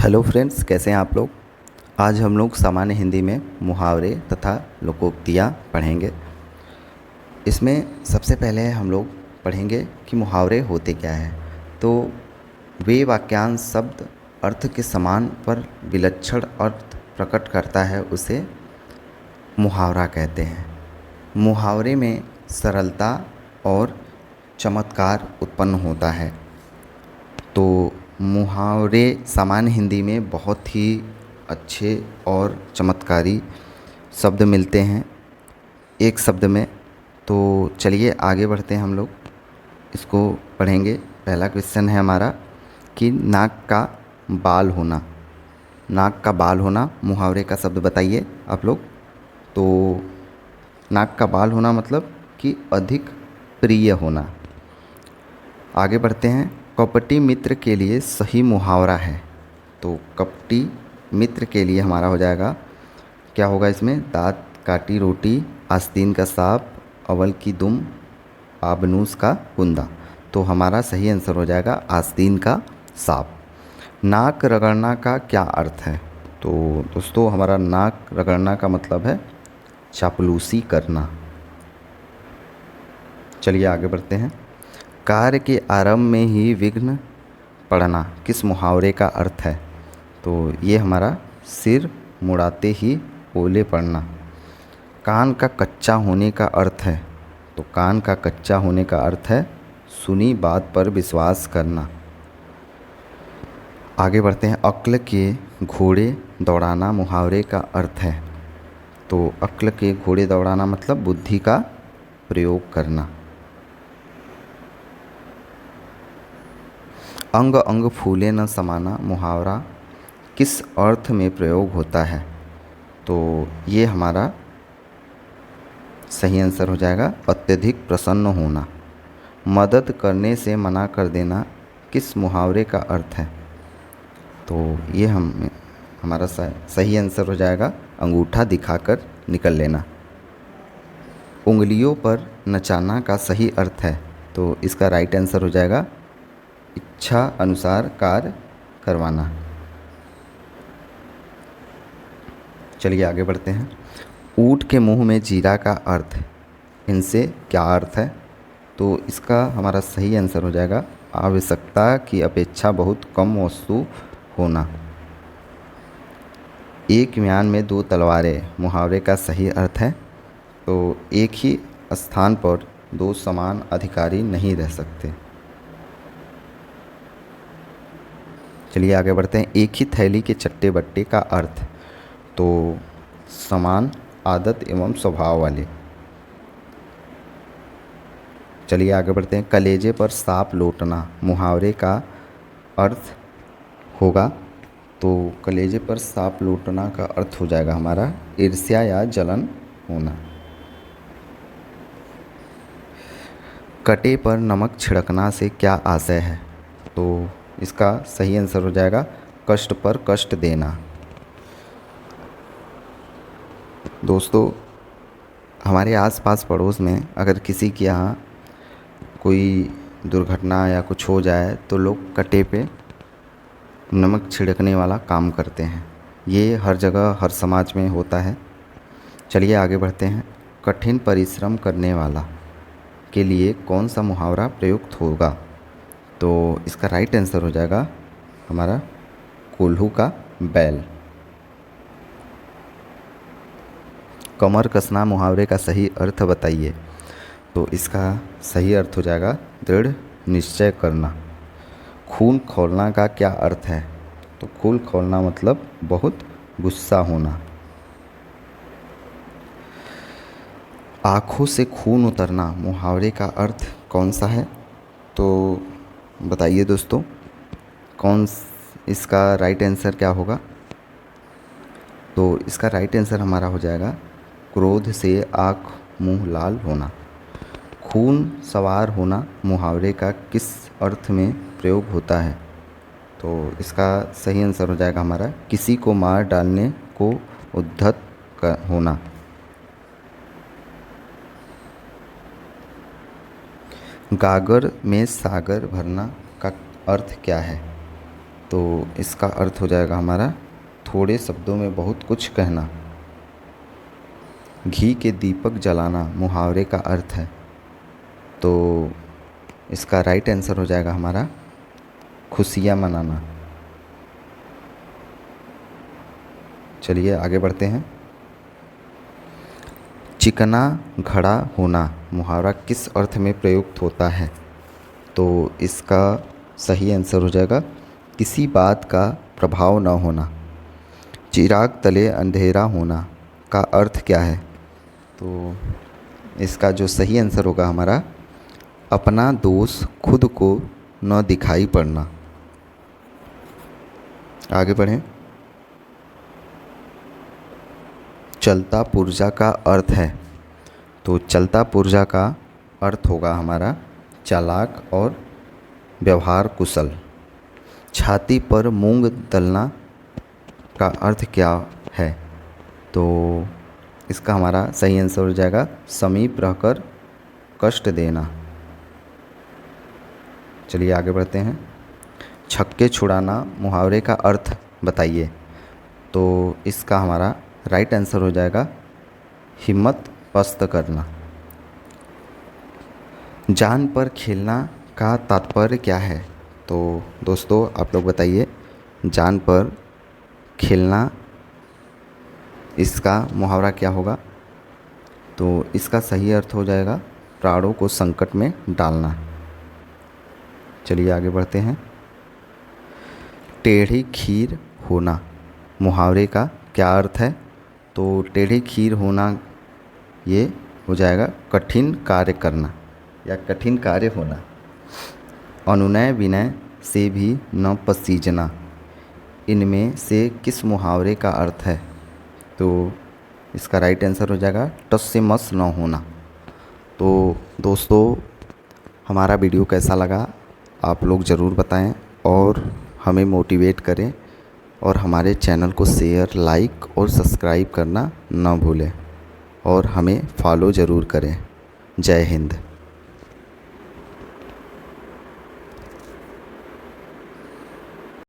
Hello friends, कैसे हैं आप लोग। आज हम लोग सामान्य हिंदी में मुहावरे तथा लोकोक्तियाँ पढ़ेंगे। इसमें सबसे पहले हम लोग पढ़ेंगे कि मुहावरे होते क्या हैं। तो वे वाक्यांश शब्द अर्थ के समान पर विलक्षण अर्थ प्रकट करता है, उसे मुहावरा कहते हैं। मुहावरे में सरलता और चमत्कार उत्पन्न होता है। तो मुहावरे सामान्य हिंदी में बहुत ही अच्छे और चमत्कारी शब्द मिलते हैं एक शब्द में। तो चलिए आगे बढ़ते हैं, हम लोग इसको पढ़ेंगे। पहला क्वेश्चन है हमारा कि नाक का बाल होना। नाक का बाल होना मुहावरे का शब्द बताइए आप लोग। तो नाक का बाल होना मतलब कि अधिक प्रिय होना। आगे बढ़ते हैं। कपटी मित्र के लिए सही मुहावरा है। तो कपटी मित्र के लिए हमारा हो जाएगा, क्या होगा इसमें, दाँत काटी रोटी, आस्तीन का सांप, अवल की दुम, आबनूस का कुंदा। तो हमारा सही आंसर हो जाएगा आस्तीन का सांप। नाक रगड़ना का क्या अर्थ है। तो दोस्तों हमारा नाक रगड़ना का मतलब है चापलूसी करना। चलिए आगे बढ़ते हैं। कार्य के आरंभ में ही विघ्न पड़ना किस मुहावरे का अर्थ है। तो ये हमारा सिर मुड़ाते ही ओले पड़ना। कान का कच्चा होने का अर्थ है। तो कान का कच्चा होने का अर्थ है सुनी बात पर विश्वास करना। आगे बढ़ते हैं। अक्ल के घोड़े दौड़ाना मुहावरे का अर्थ है। तो अक्ल के घोड़े दौड़ाना मतलब बुद्धि का प्रयोग करना। अंग अंग फूले न समाना मुहावरा किस अर्थ में प्रयोग होता है। तो ये हमारा सही आंसर हो जाएगा अत्यधिक प्रसन्न होना। मदद करने से मना कर देना किस मुहावरे का अर्थ है। तो ये हमारा सही आंसर हो जाएगा अंगूठा दिखाकर निकल लेना। उंगलियों पर नचाना का सही अर्थ है। तो इसका राइट आंसर हो जाएगा इच्छा अनुसार कार्य करवाना। चलिए आगे बढ़ते हैं। ऊँट के मुंह में जीरा का अर्थ, इनसे क्या अर्थ है। तो इसका हमारा सही आंसर हो जाएगा आवश्यकता की अपेक्षा बहुत कम वस्तु होना। एक म्यान में दो तलवारें मुहावरे का सही अर्थ है। तो एक ही स्थान पर दो समान अधिकारी नहीं रह सकते। चलिए आगे बढ़ते हैं। एक ही थैली के चट्टे बट्टे का अर्थ, तो समान आदत एवं स्वभाव वाले। चलिए आगे बढ़ते हैं। कलेजे पर सांप लौटना मुहावरे का अर्थ होगा। तो कलेजे पर सांप लौटना का अर्थ हो जाएगा हमारा ईर्ष्या या जलन होना। कटे पर नमक छिड़कना से क्या आशय है। तो इसका सही आंसर हो जाएगा कष्ट पर कष्ट देना। दोस्तों हमारे आसपास पड़ोस में अगर किसी के यहाँ कोई दुर्घटना या कुछ हो जाए तो लोग कटे पे नमक छिड़कने वाला काम करते हैं। ये हर जगह हर समाज में होता है। चलिए आगे बढ़ते हैं। कठिन परिश्रम करने वाला के लिए कौन सा मुहावरा प्रयुक्त होगा। तो इसका राइट आंसर हो जाएगा हमारा कोल्हू का बैल। कमर कसना मुहावरे का सही अर्थ बताइए। तो इसका सही अर्थ हो जाएगा दृढ़ निश्चय करना। खून खौलना का क्या अर्थ है। तो खून खौलना मतलब बहुत गुस्सा होना। आँखों से खून उतरना मुहावरे का अर्थ कौन सा है। तो बताइए दोस्तों, इसका राइट आंसर क्या होगा। तो इसका राइट आंसर हमारा हो जाएगा क्रोध से आँख मुंह लाल होना। खून सवार होना मुहावरे का किस अर्थ में प्रयोग होता है। तो इसका सही आंसर हो जाएगा हमारा किसी को मार डालने को उद्धत होना। गागर में सागर भरना का अर्थ क्या है। तो इसका अर्थ हो जाएगा हमारा थोड़े शब्दों में बहुत कुछ कहना। घी के दीपक जलाना मुहावरे का अर्थ है, तो इसका राइट आंसर हो जाएगा हमारा खुशियाँ मनाना। चलिए आगे बढ़ते हैं। चिकना घड़ा होना मुहावरा किस अर्थ में प्रयुक्त होता है? तो इसका सही आंसर हो जाएगा किसी बात का प्रभाव न होना। चिराग तले अंधेरा होना का अर्थ क्या है? तो इसका जो सही आंसर होगा हमारा अपना दोष खुद को न दिखाई पड़ना। आगे बढ़ें। चलता पुर्जा का अर्थ है, तो चलता पुर्जा का अर्थ होगा हमारा चालाक और व्यवहार कुशल। छाती पर मूंग दलना का अर्थ क्या है? तो इसका हमारा सही आंसर हो जाएगा समीप रहकर कष्ट देना। चलिए आगे बढ़ते हैं। छक्के छुड़ाना मुहावरे का अर्थ बताइए। तो इसका हमारा राइट आंसर हो जाएगा हिम्मत पस्त करना। जान पर खेलना का तात्पर्य क्या है? तो दोस्तों आप लोग बताइए, जान पर खेलना इसका मुहावरा क्या होगा? तो इसका सही अर्थ हो जाएगा प्राणों को संकट में डालना। चलिए आगे बढ़ते हैं। टेढ़ी खीर होना मुहावरे का क्या अर्थ है? तो टेढ़ी खीर होना ये हो जाएगा कठिन कार्य करना या कठिन कार्य होना। अनुनय विनय से भी न पसीजना इनमें से किस मुहावरे का अर्थ है? तो इसका राइट आंसर हो जाएगा टस से मस न होना। तो दोस्तों हमारा वीडियो कैसा लगा आप लोग ज़रूर बताएं और हमें मोटिवेट करें, और हमारे चैनल को शेयर, लाइक और सब्सक्राइब करना ना भूलें, और हमें फॉलो ज़रूर करें। जय हिंद।